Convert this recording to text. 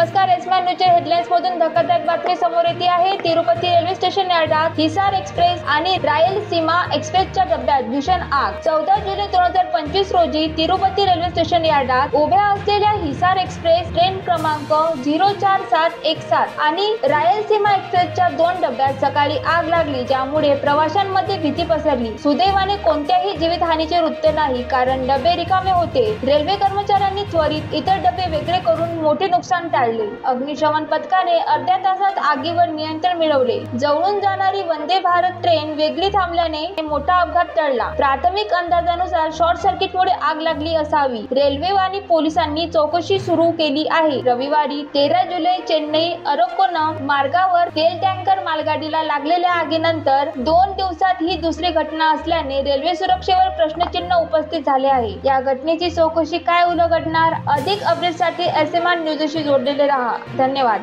नमस्कार, एसमॅन न्यूजच्या हेडलाईन्स मधून धक्कादायक बातमी समोर येते आहे। तिरुपती रेल्वे स्टेशन यार्डात हिसार एक्सप्रेस आणि रायलसीमा एक्सप्रेसच्या डब्यात भीषण आग। 14 जुलै 2025 रोजी तिरुपती रेल्वे स्टेशन यार्डात उभ्या असलेल्या हिसार एक्सप्रेस ट्रेन क्रमांक 04717 आणि रायलसीमा एक्सप्रेसच्या 2 डब्यात सकाळी आग लागली, ज्यामुळे प्रवाशांमध्ये भीती पसरली। सुदैवाने कोणत्याही जीवितहानीचे वृत्त नाही, कारण डबे रिकामे होते। रेल्वे कर्मचाऱ्यांनी त्वरित इतर डबे वेगळे करून मोठे नुकसान टाळले। अग्निशमन पथकाने अर्ध्या तासात आगीवर नियंत्रण मिळवले। जळून जाणारी वंदे भारत ट्रेन वेगळी थांबल्याने मोठा अपघात टळला। प्राथमिक अंदाजानुसार शॉर्ट सर्किटमुळे आग लागली असावी। रेल्वे आणि पोलिसांनी चौकशी सुरू केली आहे। रविवारी 13 जुलै चेन्नई अरक्कोणम मार्गावर तेल टँकर मालगाडीला लागलेल्या आगीनंतर 2 दिवसात ही दुसरी घटना असल्याने रेल्वे सुरक्षेवर प्रश्नचिन्ह उपस्थित झाले आहे। या घटनेची चौकशी काय उलगडणार? अधिक अपडेटसाठी एसएमआर न्यूजशी जोडलेले रहा। धन्यवाद।